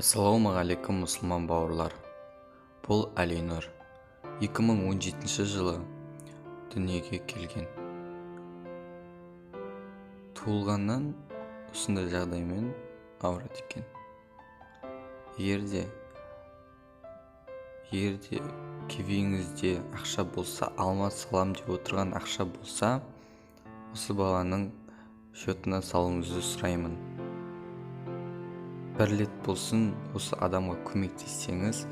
Ассалаумағалейкум мұсылман бауырлар. Бұл Әлинұр 2017 жылы дүниеге келген. Туылғаннан осындай жағдаймен ауырады екен. Егерде кебеңізде ақша болса, алма салам деп отырған ақша болса, осы баланың счетына салуыңызды сұраймын. Бір рет болсын осы адамға көмектессеңіз,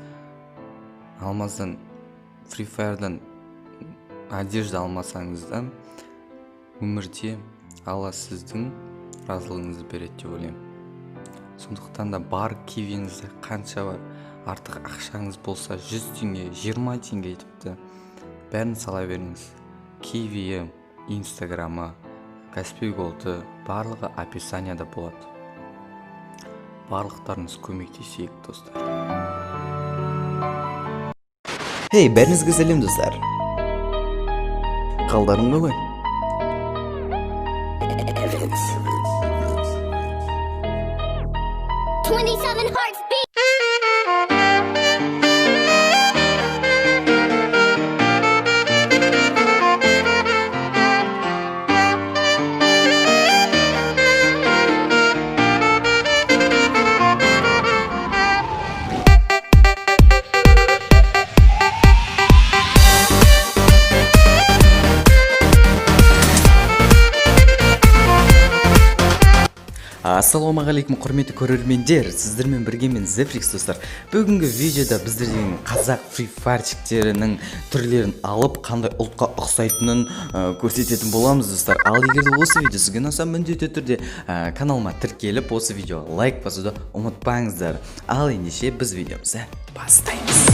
алмаздан, Free Fire'дан одежда алмасаңыз да, өмірде Алла сіздің разылығыңызды береді деп ойлаймын. Сондықтан да бар кевеңізде қанша бар, артық ақшаңыз болса 100 теңге, 20 теңге тіпті бәрін сала беріңіз. Киви, инстаграмы, Каспий Голды барлығы описанияда болады. Барлықтарыңыз көмектесейік, достар. Hey, бәріңізге сәлем, достар. Қалдарың қалай? Evet. 27 hearts beat. Ассалаумағалейкум, құрметті көрермендер, сіздермен бірге мен Зефрикс, достар. Бүгінгі видеода біздердің қазақ Free Fire'чиктерінің түрлерін алып, қандай ұлтқа ұқсайтынын көрсететін боламыз, достар. Ал егер де осы видео сізге ұнаса, міндетті түрде каналыма тіркеліп, осы видеоға лайк басуды ұмытпаңыздар. Ал ендеше біз видеомызды бастаймыз.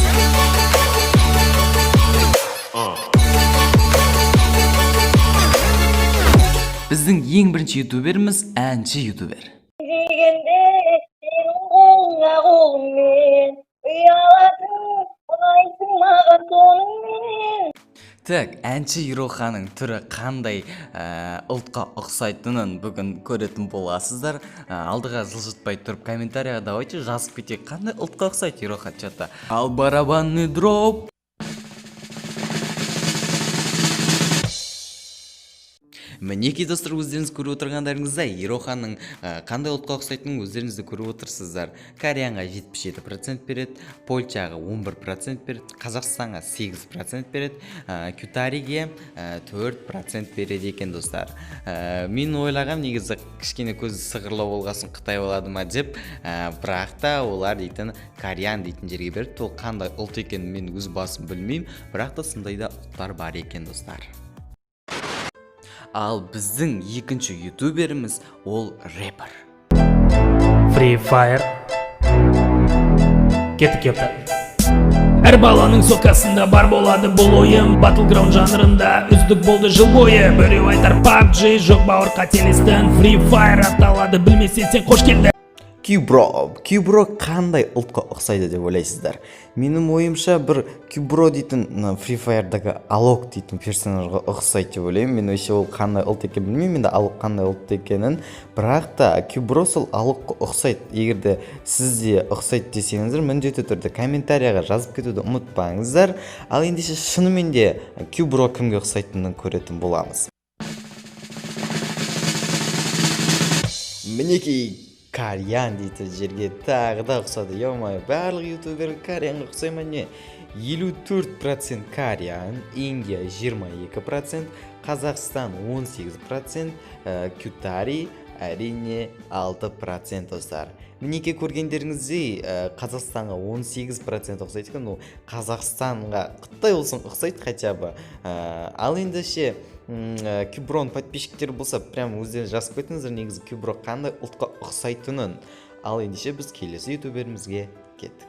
Біздің ең бірінші ютуберіміз әнші ютубер. Дегенде сенің қолыңа қолыммен ұялатын ұнайсың маған тоныңмен. Так, әнші Ироханың түрі қандай ұлтқа ұқсайтынын бүгін көретін боласыздар. Алдыға жылжытпай тұрып комментарияға давайте жазып кетейік, қандай ұлтқа ұқсайды Ироха чата. Ал барабанный дроп. Мінеки, достар, өздеріңіз көріп отырғандарыңыздай, Ироханың қандай ұлтқа ұқсайтынын өздеріңізді көріп отырсыздар. Кореянға 77% береді, Польшаға 11% береді, Қазақстанға 8% береді, Кютариге 4% береді екен, достар. Мен ойлағам, негізі кішкене көзі сығырлау болғасын Қытай болады ма деп, бірақ та олар дейтін Кореян дейтін жерге берді. Ол қандай ұлт екен мен өз басым білмеймін, бірақ та сындай да ұлттар бар екен, достар. Ал біздің екінші ютуберіміз ол рэпер. Free Fire Кетті кепті. Әр баланың соқасында бар болады бұл ойым. Battleground жанрында үздік болды жыл бойы. Біреу айтар PUBG, жоқ бауыр қателестің. Free Fire аталады, білмесе сен қош келді. Кюбро қандай ұлтқа ұқсайды деп ойлайсыздар? Менің ойымша бір Кюбро дейтін Free Fire'дағы Алок дейтін персонажға ұқсайды деп ойлаймын. Мен өйше ол қандай ұлт екенін білмеймін, енді Алок қандай ұлт екенін. Бірақ та Кюбро сол Алокқа ұқсайды. Егерде сізде ұқсайды десеңіздер, міндетті түрде комментарияға жазып кетуді ұмытпаңыздар. Ал ендеше шынымен де Кюбро кімге ұқсайтынын көретін боламыз. Мінеки Кореян дейтін жерге тағы да ұқсады. Йомай, барлық ютубер Кореянға ұқсай ма не? 54% Кореян, Индия 22%, Қазақстан 18%, Кютари әрине 6%, достар. Мінеке көргендеріңізде Қазақстанға 18% ұқсайды екен, ол Қазақстанға Қытай болсын ұқсайды хотя бы. Ал ендеше Кюброның подписчиктері болса, прям өздеріңіз жазып кетіңіздер, негізі Кюбро қандай ұлтқа ұқсайтынын. Ал ендеше біз келесі ютуберімізге кеттік.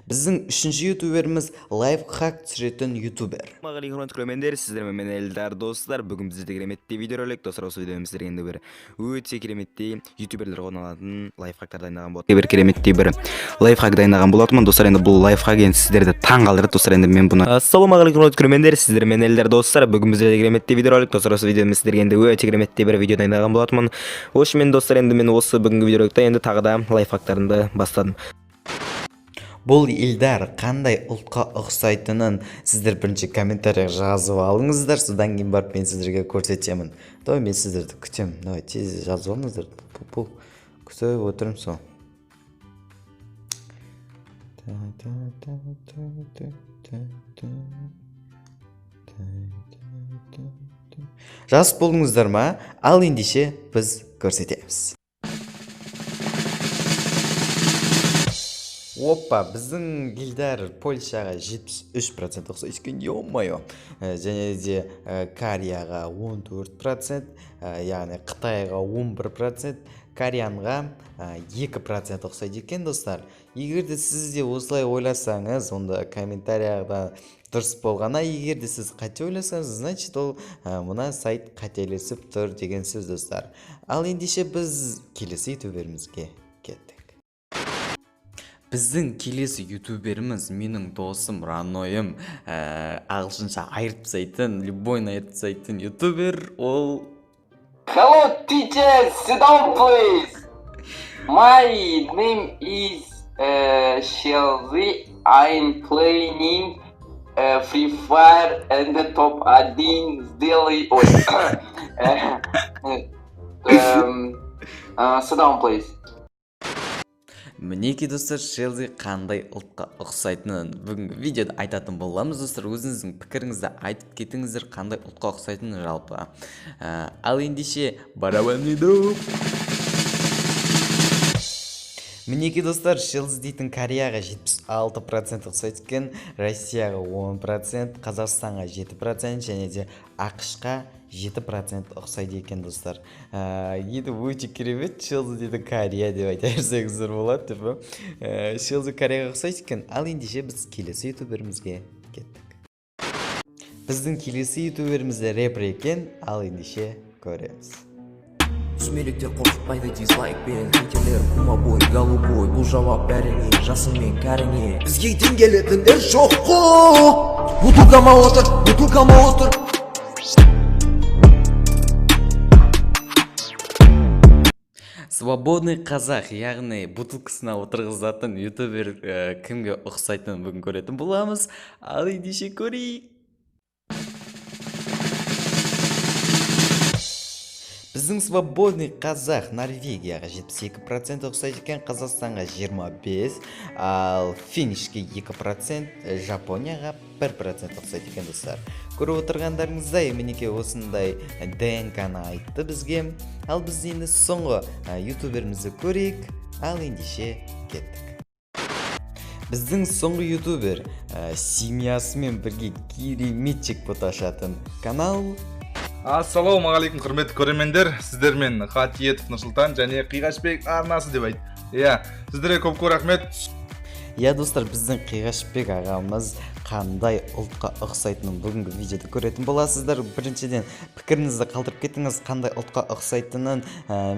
Біздің үшінші ютуберіміз лайфхак түсіретін ютубер. Ассалаумағалейкум көрермендер, сіздермен мен Эльдар достар. Бүгін бізде кереметтей видеоролик. Достар, осы видеоны сіздерге енді бір өте кереметтей ютуберлер қолданатын лайфхактар дайындаған болады. Бір кереметтей бір лайфхак дайындаған болатынмын. Достар, енді бұл лайфхак енді сіздерді таң қалдырады. Достар, енді мен бұны ассалаумағалейкум көрермендер, сіздермен Эльдар достар. Бүгін бізде кереметтей видеоролик. Достар, осы видеоны сіздерге енді өте кереметтей бір видео дайындаған болатынмын. Мен достар, енді мен осы бүгінгі видеороликта енді тағы да лайфхактарымды бастадым. Бұл Эльдар қандай ұлтқа ұқсайтынын сіздер бірінші комментарияға жазып алыңыздар, содан кейін барып мен сіздерге көрсетемін. Давай, мен сіздерді күтем. Давай, тез жазып алыңыздар. Күтіп отырмын сол. Жазып болдыңыздар ма? Ал ендеше біз көрсетеміз. Опа, біздің Эльдар Польшаға 73% ұқсайды екен, ё-моё. Және де Кореяға 14%, яғни Қытайға 11%, Кореянға 2% ұқсайды екен, достар. Егер де сіз де осылай ойласаңыз, онда комментарияда дұрыс болғана, егер де сіз қате ойласаңыз, значит ол мына сайт қателесіп тұр деген сөз, достар. Ал ендеше біз келесі ютуберімізге кеттік. Біздің келесі ютуберіміз менің досым Ранойым, ағылшынша айыртпсайтын, любойын айыртпсайтын ютубер, ол... Hello teacher, sit down please. My name is Chelsea. I'm playing Free Fire and the top один daily. Sit down please. Мінеки достар, Шелзи қандай ұлтқа ұқсайтынын бүгінгі видеода айтатын боламыз, достар. Өзіңіздің пікіріңізді айтып кетіңіздер, қандай ұлтқа ұқсайтынын жалпы. Ал ендеше барабаннейді. Мінеки достар, Шелзи дейтін Кореяға 76% ұқсайды екен, Россияға 10%, Қазақстанға 7% және де ақш-қа 7% ұқсайды екен, достар. Енді өте керемет, Шелзи дейтін Корея деп айта берсеңіздер болады, деп. Шелзи Кореяға ұқсайды екен. Ал ендеше біз келесі ютуберімізге кеттік. Біздің келесі ютуберімізде рэпер екен, ал ендеше көреміз. Сүмелектер қорқытпайды дизлайк бен хейтерлер кумабой голубой, бұл жауап бәріңе жасың мен кәріңе. Бізге тең келетіндер жоқ қой, бутылкама отыр. Свободный қазақ, яғни бутылкасына отырғызатын ютубер кімге ұқсайтынын бүгін көретін боламыз. Ал ендеше көрейік. Біздің свободный қазақ Норвегияға 72% ұқсайды екен, Қазақстанға 25%, ал финишке 2%, Жапонияға 1% ұқсайды екен, достар. Көріп отырғандарыңыздай, мінеке осындай ДНК-ны айтты бізге. Ал біз енді соңғы ютуберімізді көрейік, ал ендеше кеттік. Біздің соңғы ютубер семьясымен бірге кереметчик ашатын канал. Ассалаумағалейкум құрметті көрермендер, сіздермен Хатиетов Нұрсұлтан және Қиғашбек арнасы деп айт. Сіздерге көп рахмет. Достар, біздің Қиғашбек ағамыз қандай ұлтқа ұқсайтынын бүгінгі видеода көретін боласыздар. Біріншіден пікіріңізді қалдырып кетіңіз, қандай ұлтқа ұқсайтынын.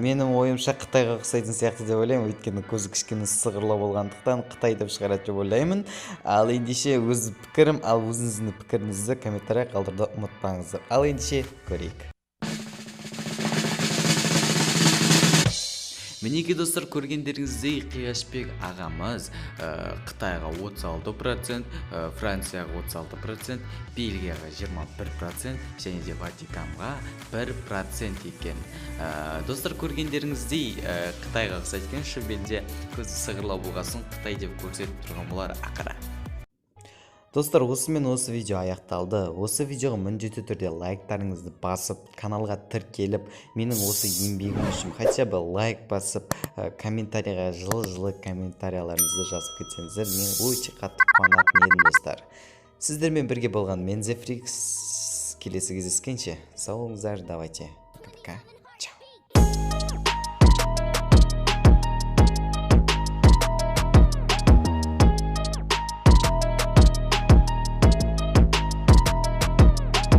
Менің ойымша Қытайға ұқсайтын сияқты деп ойлаймын, өйткені көзі кішкене сығырлау болғандықтан Қытай деп шығарады деп ойлаймын. Ал ендеше өз пікірім, ал өзіңіздің пікіріңізді комментария қалдыруды ұмытпаңыздар. Ал ендеше көрейік. Мінеки достар, көргендеріңіздей Қиғашбек ағамыз Қытайға 36%, Францияға 36%, Бельгияға 21% және де Ватиканға 1% екен. Достар, көргендеріңіздей Қытайға ұқсайды екен, шөбелде көзі сығырлау болғасын Қытай деп көрсетіп тұрған болар ақыра. Достар, осымен осы видео аяқталды. Осы видеоға міндетті түрде лайктарыңызды басып, каналға тіркеліп, менің осы еңбегім үшін хотя бы лайк басып, комментарияға жылы комментарияларыңызды жазып кетсеңіздер, мен өте қатты қуанатын едім, достар. Сіздермен бірге болған мен Зефрикс. Келесі кездескенше сау болыңыздар, давайте. Пока.